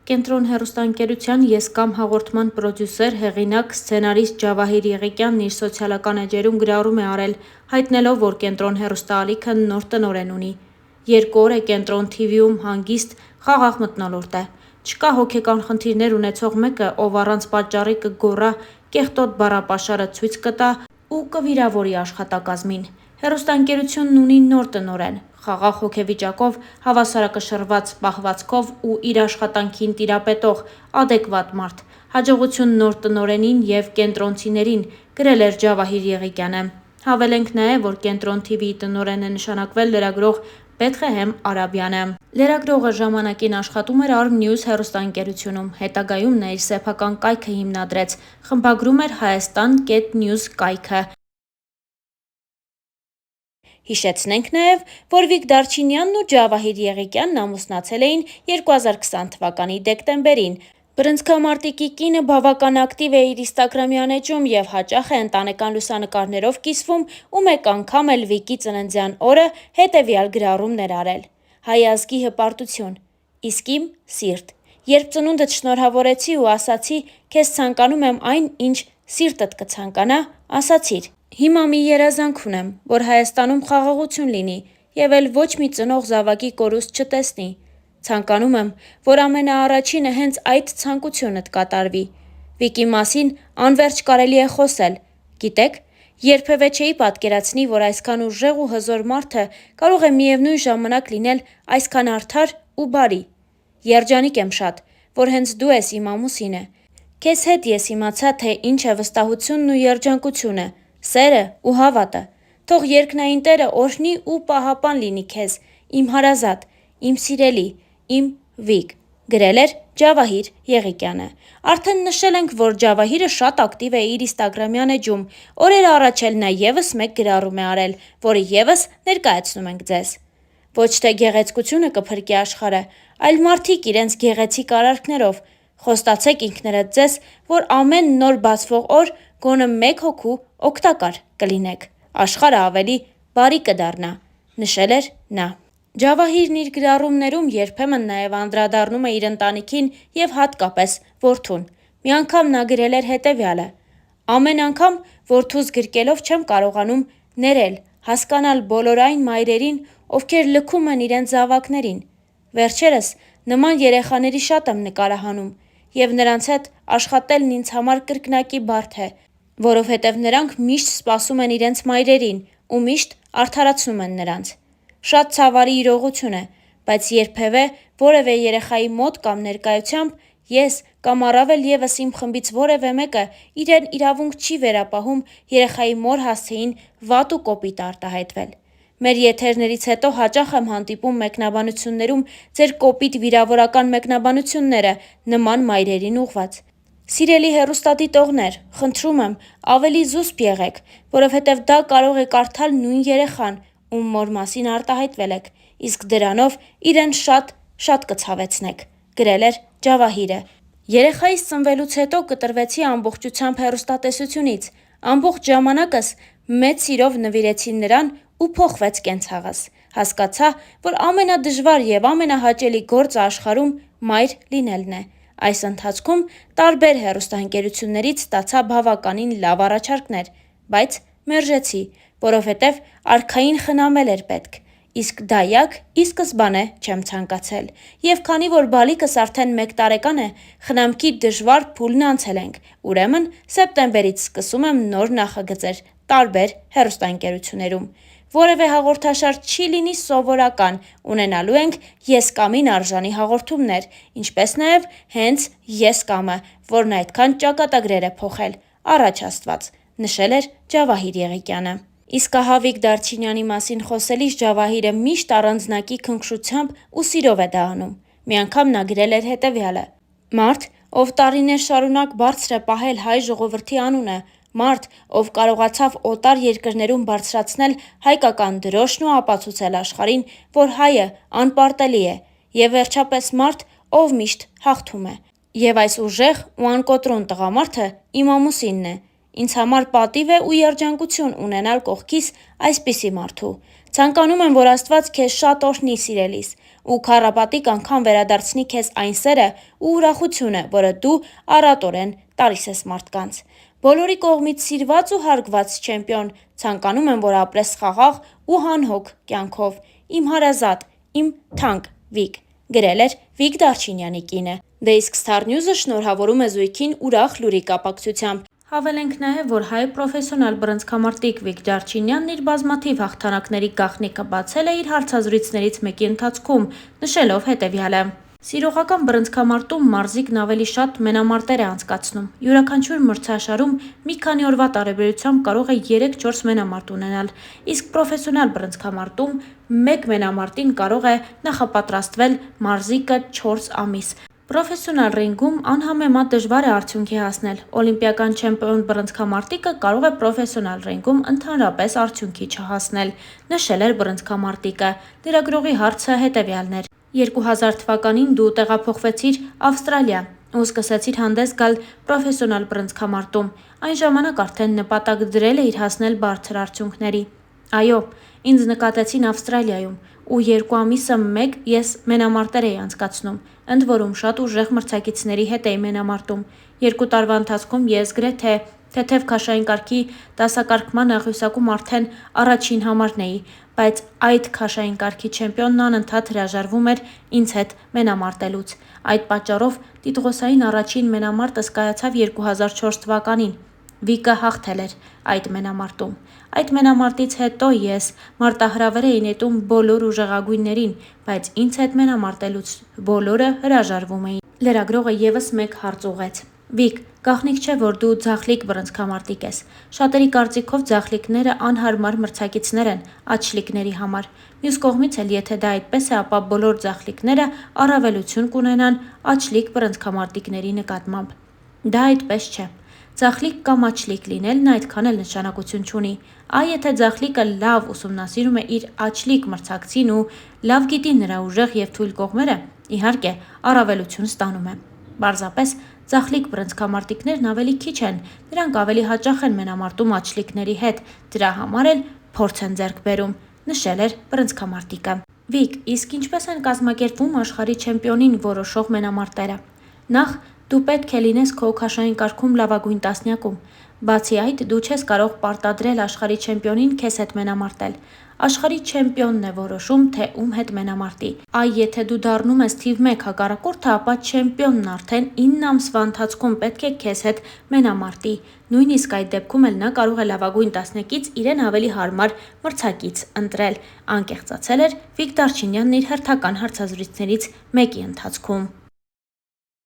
Կենտրոն հեռուստաընկերության «Ես կամ» հաղորդման պրոդյուսեր, հեղինակ, սցենարիստ Ջավահիր Եղիկյանն իր սոցիալական էջերում գրառում է արել, հայտնելով, որ Կենտրոն հեռուստաալիքը նոր տնօրեն ունի։ 2 օր է Կենտրոն TV-ում հանգիստ, խաղաղ մթնոլորտ է։ Չկա հոգեկան խնդիրներ ունեցող մեկը, ով առանց պատճառի կգոռա, կեղտոտ բառապաշարը ցույց կտա ու կվիրավորի աշխատակազմին։ Հեռուստաընկերությունն ունի նոր տնօրեն, խաղաղ հոգեվիճակով, հավասարակշռված պահվածքով ու իր աշխատանքին տիրապետող, ադեկվատ մարդ։ Հաջողություն նոր տնօրենին և կենտրոնցիներին, գրել էր Ջավահիր Եղիկյանը։ Հավելենք նաև, որ Կենտրոն TV-ի տնօրեն է նշանակվել լրագրող Բեթլեհեմ Արաբյանը։ Լրագրողը ժամանակին աշխատում էր Arm News հեռուստաընկերությունում, հետագայում նա իր սեփական կայքը հիմնադրեց, խմբագրում էր Հայաստան.News կայքը։ Հիշեցնենք նաև, որ Վիկ Դարչինյանն ու Ջավահիր Եղիկյանն ամուսնացել էին 2020 թվականի դեկտեմբերին։ Բռնցքամարտիկի կինը բավական ակտիվ է իր ինստագրամյան էջում և հաճախ է ընտանեկան լուսանկարներով կիսվում ու մեկ անգամ էլ Վիկի ծննդյան օրը հետևյալ գրառումներ արել. «Հայ ազգի հպարտություն, իսկ իմ սիրտ։ Երբ ծնունդդ շնորհավորեցի ու ասացի, քեզ ցանկանում եմ այն, ինչ սիրտդ կցանկանա, ասացիր։ Հիմա մի երազանք ունեմ, որ Հայաստանում խաղաղություն լինի և էլ ոչ մի ծնող զավակի կորուստ չտեսնի։ Ցանկանում եմ, որ ամենաառաջինը հենց այդ ցանկությունդ կատարվի։ Վիկի մասին անվերջ կարելի է խոսել։ Գիտեք, երբևէ չէի պատկերացնի, որ այսքան ուժեղ ու հզոր մարդը կարող է միևնույն ժամանակ լինել այսքան արդար ու բարի։ Երջանիկ եմ շատ, որ հենց դու ես իմ ամուսինը։ Քեզ հետ ես իմացա, թե ինչ է վստահությունն ու երջանկությունը, սերը ու հավատը։ Թող երկնային Տերը օրհնի ու պահապան լինի քեզ, իմ հարազատ, իմ սիրելի, իմ Վիկ», գրել էր Ջավահիր Եղիկյանը։ Արդեն նշել ենք, որ Ջավահիրը շատ ակտիվ է իր ինստագրամյան էջում։ Օրեր առաջ էլ նա ևս մեկ գրառում է արել, որը ևս ներկայացնում ենք ձեզ։ Ոչ թե գեղեցկությունը կփրկի աշխարհը, այլ մարդիկ իրենց գեղեցիկ արարքներով։ Խոստացեք ինքներդ ձեզ, որ ամեն նոր բացվող օր գոնե մեկ հոգու օգտակար կլինեք, աշխարհը ավելի բարի կդառնա, նշել էր նա։ Ջավահիրն իր գրառումներում երբեմն նաև անդրադառնում է իր ընտանիքին և հատկապես որդուն։ Մի անգամ նա գրել էր հետևյալը. «Ամեն անգամ որդուս գրկելով չեմ կարողանում ներել, հասկանալ բոլոր այն մայրերին, ովքեր լքում են իրենց զավակներին։ Վերջերս նման երեխաների շատ եմ նկարահանում, և նրանց հետ աշխատելն ինձ համար կրկնակի բարդ է, որովհետև նրանք միշտ սպասում են իրենց մայրերին ու միշտ արդարացնում են նրանց։ Շատ ցավալի իրողություն է, բայց երբևէ որևէ երեխայի մոտ կամ ներկայությամբ ես կամ առավել ևս իմ խմբից որևէ մեկը իրեն իրավունք չի վերապահում երեխայի մոր հասցեին վատ ու կոպիտ արտահայտվել։ Մեր եթերներից հետո հաճախ եմ հանդիպում մեկնաբանություններում ձեր կոպիտ վիրավորական մեկնաբանությունները նման մայրերին ուղղված։ Սիրելի հեռուստադիտողներ, խնդրում եմ, ավելի զուսպ եղեք, որովհետև դա կարող է կարդալ նույն երեխան, ում մոր մասին արտահայտվել եք, իսկ դրանով իրեն շատ կցավեցնեք», գրել էր Ջավահիրը։ Երեխայիս ծնվելուց հետո կտրվեցի ամբողջությամբ հեռուստատեսությունից։ Ամբողջ ժամանակս մեծ սիրով նվիրեցի նրան ու փոխվեց կենցաղս։ Հասկացա, որ ամենադժվար և ամենահաճելի գործը աշխարհում մայր լինելն է։ Այս ընթացքում տարբեր հեռուստաընկերություններից ստացա բավականին լավ առաջարկներ, բայց մերժեցի, որովհետև արքային խնամել էր պետք, իսկ դայակ ի սկզբանե չեմ ցանկացել։ Եվ քանի որ բալիկս արդեն 1 տարեկան է, խնամքի դժվար փուլն անցել ենք, ուրեմն սեպտեմբերից սկսում եմ նոր նախագծեր տարբեր հեռուստաընկերություններում։ Որևէ հաղորդաշար չի լինի սովորական, ունենալու ենք ես կամին արժանի հաղորդումներ, ինչպես նաև հենց ես կամը, որն այդքան ճակատագրեր է փոխել, առաջ Աստված, նշել էր Ջավահիր Եղիկյանը։ Իսկ ահա Վիկ Դարչինյանի մասին խոսելիս Ջավահիրը միշտ առանձնակի քնքշությամբ ու սիրով է դա անում։ Մի անգամ նա գրել էր հետևյալը. «Մարդ, ով տարիներ շարունակ բարձր է պահել հայ ժողովրդի անունը, մարդ, ով կարողացավ օտար երկրներում բարձրացնել հայկական դրոշն ու ապացուցել աշխարհին, որ հայը անպարտելի է, և վերջապես մարդ, ով միշտ հաղթում է։ Եվ այս ուժեղ ու անկոտրուն տղամարդը իմ ամուսինն է։ Ինձ համար պատիվ է ու երջանկություն ունենալ կողքիս այսպիսի մարդու։ Ցանկանում եմ, որ Աստված քեզ շատ օրհնի, սիրելիս, ու քառապատիկ անգամ վերադարձնի քեզ այն սերը ու ուրախությունը, որը դու առատորեն տալիս ես մարդկանց։ Բոլորի կողմից սիրված ու հարգված չեմպիոն, ցանկանում եմ, որ ապրես խաղաղ ու հանհոգ կյանքով, իմ հարազատ, իմ թանկ Վիկ, գրել էր Վիկ Դարչինյանի կինը։ Դե իսկ Star News-ը շնորհավորում է զույգին ուրախ լուրի կապակցությամբ։ Հավելենք նաև, որ հայ պրոֆեսիոնալ բռնցքամարտիկ Վիկ Դարչինյանն իր բազմաթիվ հաղթանակների գաղտնիքը բացել է իր հարցազրույցներից մեկի ընթացքում, նշելով հետևյալը. Սիրողական բռնցքամարտում մարզիկն ավելի շատ մենամարտեր է անցկացնում։ Յուրաքանչյուր մրցաշարում մի քանի օրվա տարեբերությամբ կարող է 3-4 մենամարտ ունենալ, իսկ պրոֆեսիոնալ բռնցքամարտում մեկ մենամարտին կարող է նախապատրաստվել մարզիկը 4 ամիս։ Պրոֆեսիոնալ ռինգում անհամեմատ դժվար է արդյունքի հասնել։ Օլիմպիական չեմպիոն բռնցքամարտիկը կարող է պրոֆեսիոնալ ռինգում ընդհանրապես արդյունքի չհասնել, նշել էր բռնցքամարտիկը։ Լրագրողի հարցը հետևյալն էր. 2000 թվականին դու տեղափոխվեցիր Ավստրալիա ու սկսեցիր հանդես գալ պրոֆեսիոնալ բռնցքամարտում։ Այն ժամանակ արդեն նպատակ դրել էիր հասնել բարձր արդյունքների։ Այո, ինձ նկատեցին Ավստրալիայում ու 2 ամիսը մեկ ես մենամարտեր էի անցկացնում, ընդ որում շատ ուժեղ մրցակիցների հետ էի մենամարտում։ 2 տարվա ընթացքում ես գրեթե թեթև քաշային կարգի դասակարգման աղյուսակում արդեն առաջին համարն էի, բայց այդ քաշային կարգի չեմպիոնն անընդհատ հրաժարվում էր ինձ հետ մենամարտելուց։ Այդ պատճառով տիտղոսային առաջին մենամարտս կայացավ 2004 թվականին։ Վիկը հաղթել էր այդ մենամարտում։ Այդ մենամարտից հետո ես մարտահրավեր էի նետում բոլոր ուժեղագույններին, բայց ինձ հետ մենամարտելուց բոլորը հրաժարվում էին։ Լրագրողը ևս մեկ հարց ուղղեց. Վիկ, գաղտնիք չէ, որ դու ձախլիկ բռնցքամարտիկ ես։ Շատերի կարծիքով ձախլիկները անհարմար մրցակիցներ են աչլիկների համար։ Մյուս կողմից էլ, եթե դա այդպես է, ապա բոլոր ձախլիկները առավելություն կունենան աչլիկ բռնցքամարտիկների նկատմամբ։ Դա այդպես չէ։ Ձախլիկ կամ աչլիկ լինելն այդքան էլ նշանակություն չունի։ Այ եթե ձախլիկը լավ ուսումնասիրում է իր աչլիկ մրցակցին ու լավ գիտի նրա ուժեղ և թույլ կողմերը, իհարկե, առավելություն ստանում է։ Պարզապես ձախլիկ բռնցքամարտիկներն ավելի քիչ են, նրանք ավելի հաճախ են մենամարտում աչլիկների հետ, դրա համար էլ փորձ են ձեռք բերում, նշել էր բռնցքամարտիկը։ Վիկ, իսկ ինչպես են կազմակերպվում աշխարհի չեմպիոնին որոշող մենամարտերը։ Նախ, դու պետք է լինես քո քաշային կարգում լավագույն տասնյակում։ Բացի այդ, դու չես կարող պարտադրել աշխարհի չեմպիոնին քեզ հետ մենամարտել։ Աշխարհի չեմպիոնն է որոշում, թե ում հետ մենամարտի։ Այ եթե դու դառնում ես թիվ 1 հակառակորդը, ապա չեմպիոնն արդեն 9 ամսվա ընթացքում պետք է քեզ հետ մենամարտի։ Նույնիսկ այդ դեպքում էլ նա կարող է լավագույն տասնյակից իրեն ավելի հարմար մրցակից ընտրել, անկեղծացել էր Վիկ Դարչինյանն իր հերթական հարցազրույցներից մեկի ընթացքում։